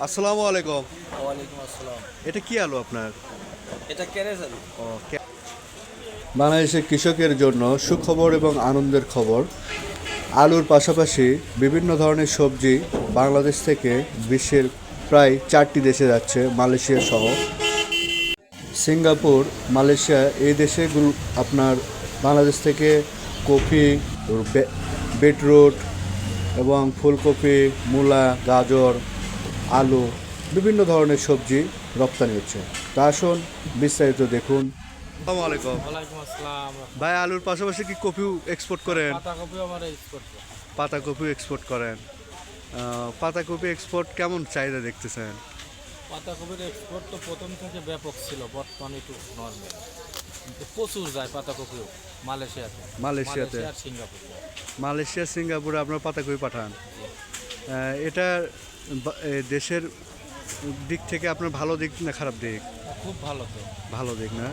আসসালামু আলাইকুম। ওয়ালাইকুম আসসালাম। এটা কি আলু আপনার? এটা ক্যারেজ আলু। ও, বাংলাদেশের কৃষকের জন্য সুখবর এবং আনন্দের খবর। আলুর পাশাপাশি বিভিন্ন ধরনের সবজি বাংলাদেশ থেকে বিশ্বের প্রায় 4টি দেশে যাচ্ছে, মালয়েশিয়া সহ। সিঙ্গাপুর, মালয়েশিয়া এই দেশেগুলো আপনার বাংলাদেশ থেকে কফি, বিটরুট এবং ফুলকপি, মূলা, গাজর, আলু, বিভিন্ন ধরনের সবজি রপ্তানি হচ্ছে। তা আসুন বিস্তারিত দেখুন। আসসালামু আলাইকুম। ওয়ালাইকুম আসসালাম। ভাই, আলুর পাশাপাশি কি কপিও এক্সপোর্ট করেন? পাতাকপি আমার এক্সপোর্ট করে। পাতাকপিও এক্সপোর্ট করেন? পাতাকপি এক্সপোর্ট কেমন চাহিদা দেখতেছেন? পাতাকপির এক্সপোর্ট তো প্রথম থেকে ব্যাপক ছিল, বর্তমানে একটু নর্মাল। প্রচুর যায় পাতাকপিও মালয়েশিয়াতে। মালয়েশিয়াতে? মালয়েশিয়া আর সিঙ্গাপুর। মালয়েশিয়া, সিঙ্গাপুরে আপনার পাতাকপি পাঠান। এটা দেশের দিক থেকে আপনার ভালো দিক না খারাপ দিক? খুব ভালো তো। ভালো দিক না?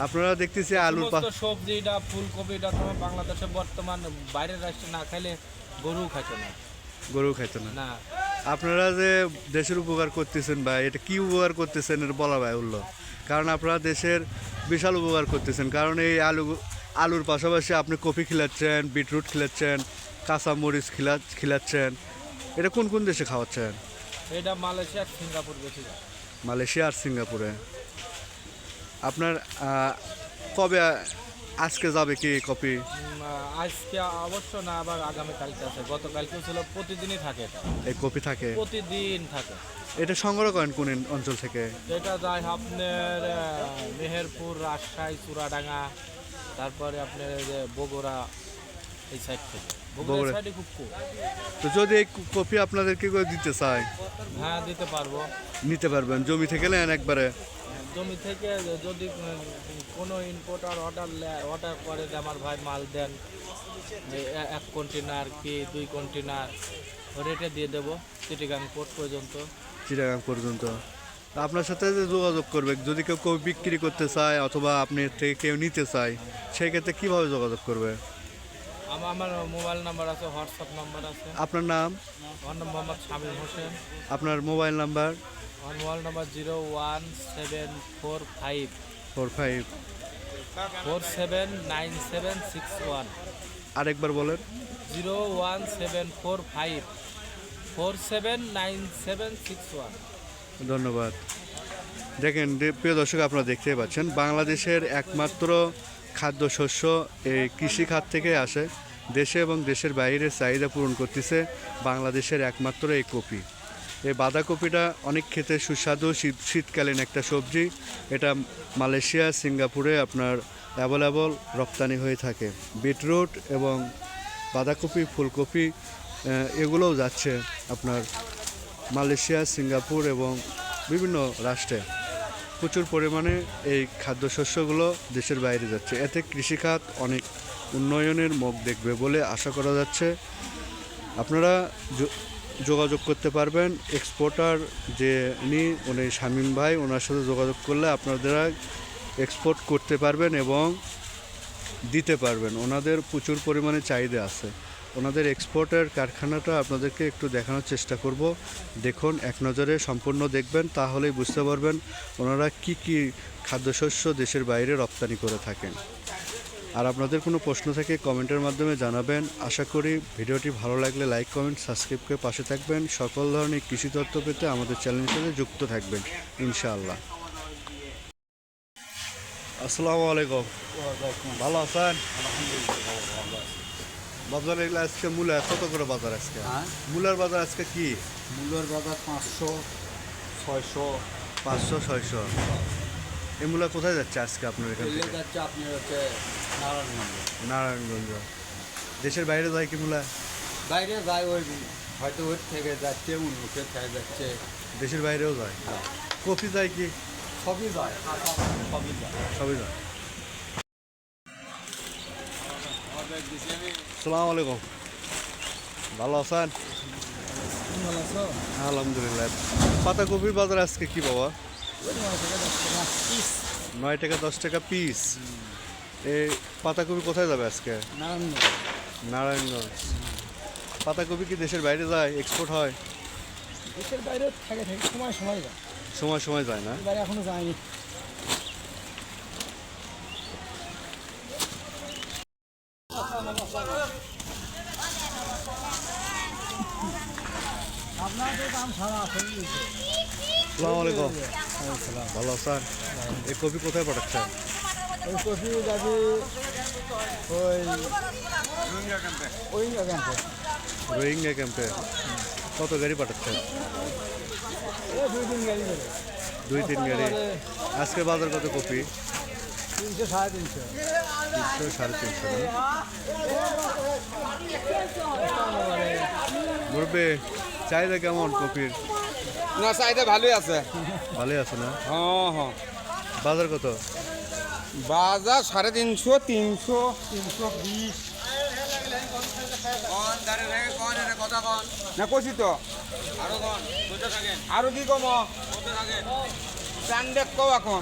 আপনারা দেখতেছি আলুর সমস্ত সবজিটা ফুলকপিটা তোমার বাংলাদেশে বর্তমান বাইরের রাষ্ট্রে না খাইলে গরু খাইতো না। গরু খাইতো না? না, আপনারা যে দেশের উপকার করতেছেন ভাই, এটা কি উপকার করতেছেন এটা বলা ভাই উল্ল। কারণ আপনারা দেশের বিশাল উপকার করতেছেন, কারণ এই আলুর পাশাপাশি আপনি কফি খিলাচ্ছেন, বিটরুট খিলাচ্ছেন, কাঁচামরিচ খিলাচ্ছেন। এটা কোন কোন দেশে খাওয়াচ্ছেন? এটা মালয়েশিয়া আর সিঙ্গাপুর বেশি যায়। মালয়েশিয়া আর সিঙ্গাপুরে। আপনার কবে আজকে যাবে কি কপি? আজকে অবশ্য না, আবার আগামীকালকে আছে। গতকালকেও ছিল, প্রতিদিনই থাকে এটা। এই কপি থাকে? প্রতিদিন থাকে। এটা সংগ্রহ করেন কোন অঞ্চল থেকে? এটা যায় আপনার মেহেরপুর, রাজশাহী, চুরাডাঙ্গা, তারপরে আপনার এই যে বগুড়া, এই সাইড থেকে। বগুড়া বগুড়া। সাইডে খুব কম। তো যদি এই কপি আপনাদেরকে কেউ দিতে চায়, হ্যাঁ, দিতে পারবো। নিতে পারবেন? জমি থেকে নেন একবারে? জমি থেকে যদি কোনো ইম্পোর্টার অর্ডার করে যে আমার ভাই মাল দেন, এক কন্টেনার কি 2 কন্টেনার, রেটে দিয়ে দেবো চিটিগাং পোর্ট পর্যন্ত। চিটাগাং পর্যন্ত? তা আপনার সাথে যে যোগাযোগ করবে, যদি কেউ কপি বিক্রি করতে চায় অথবা আপনি থেকে কেউ নিতে চায়, সেই ক্ষেত্রে কীভাবে যোগাযোগ করবে? আমার মোবাইল নাম্বার আছে, হোয়াটসঅ্যাপ নাম্বার আছে। আপনার নাম? আমার নাম মোহাম্মদ শামীম হোসেন। আপনার মোবাইল নাম্বার? আমার মোবাইল নাম্বার 01745 45? 479761। আরেকবার বলেন। 01745 479761। ধন্যবাদ। দেখেন প্রিয় দর্শক, আপনারা দেখতেই পাচ্ছেন বাংলাদেশের একমাত্র খাদ্যশস্য এই কৃষি খাত থেকে আসে। দেশে এবং দেশের বাইরে চাহিদা পূরণ করতেছে বাংলাদেশের একমাত্র এই কপি। এই বাঁধাকপিটা অনেক খেতে সুস্বাদু, শীতকালীন একটা সবজি। এটা মালয়েশিয়া, সিঙ্গাপুরে আপনার অ্যাভেলেবল রপ্তানি হয়ে থাকে। বিটরুট এবং বাঁধাকপি, ফুলকপি এগুলোও যাচ্ছে আপনার মালয়েশিয়া, সিঙ্গাপুর এবং বিভিন্ন রাষ্ট্রে। প্রচুর পরিমাণে এই খাদ্যশস্যগুলো দেশের বাইরে যাচ্ছে। এতে কৃষিখাত অনেক উন্নয়নের মুখ দেখবে বলে আশা করা যাচ্ছে। আপনারা যোগাযোগ করতে পারবেন এক্সপোর্টার যে উনি শামীম ভাই, ওনার সাথে যোগাযোগ করলে আপনারা এক্সপোর্ট করতে পারবেন এবং দিতে পারবেন। ওনাদের প্রচুর পরিমাণে চাহিদা আছে। ওনাদের এক্সপোর্টের কারখানাটা আপনাদেরকে একটু দেখানোর চেষ্টা করব। দেখুন, এক নজরে সম্পূর্ণ দেখবেন, তাহলেই বুঝতে পারবেন ওনারা কি কি খাদ্যশস্য দেশের বাইরে রপ্তানি করে থাকেন। আর আপনাদের কোনো প্রশ্ন থেকে কমেন্টের মাধ্যমে জানাবেন। আশা করি ভিডিওটি ভালো লাগলে লাইক, কমেন্ট, সাবস্ক্রাইব করে পাশে থাকবেন। সকল ধরনের কৃষি তথ্য পেতে আমাদের চ্যানেলের সাথে যুক্ত থাকবেন ইনশাআল্লাহ। আসসালামু আলাইকুম। ভালো আছেন? বাজারে এগুলো আজকে মূলা কত করে বাজার আজকে? মূলার বাজার আজকে কি? মূল্যের বাজার 500, 600। 500, 600। এই মূলা কোথায় যাচ্ছে আজকে আপনার এখান থেকে? যাচ্ছে আপনার হচ্ছে নারায়ণগঞ্জ। নারায়ণগঞ্জ। দেশের বাইরে যায় কি মূলা? বাইরে যায়, ওই হয়তো ওর থেকে যাচ্ছে, উন্মুখে থেকে যাচ্ছে। দেশের বাইরেও যায়? কফি যায় কি? সবই যায়, সবই যায়। সবই যায়। আসসালামু আলাইকুম। ভালো আছেন? আলহামদুলিল্লাহ। পাতাকপির বাজার আজকে কি বাবা? 9 টাকা 10 টাকা পিস। এই পাতাকপি কোথায় যাবে আজকে? নারায়ণগঞ্জ। পাতাকপি কি দেশের বাইরে যায়, এক্সপোর্ট হয়? দেশের বাইরে থাকে থাকে সময় সময় যায়, সময় সময় যায় না? এবারে এখনো যায়নি। আপনার তো দাম ছাড়া আছে। আসসালামু আলাইকুম। ভালো স্যার, এই কপি কোথায় পাঠাচ্ছেন? ওই কপি যাবি ওই ওই ক্যাম্পে, রোহিঙ্গা ক্যাম্পে। কত গাড়ি পাঠাচ্ছেন? এই 2-3 গাড়ি করে, 2-3 গাড়ি। আজকে বাজার কত কপি? 300 350। 300 350 না? মুরব্বি, চাহিদা কেমন কপির? না চাহিদা ভালোই আছে। ভালোই আছে না? হ্যাঁ হ্যাঁ, বাজার কত? বাজার 350, 300, 320। না কষি তো আরো কি কম চান্ডেক কও এখন।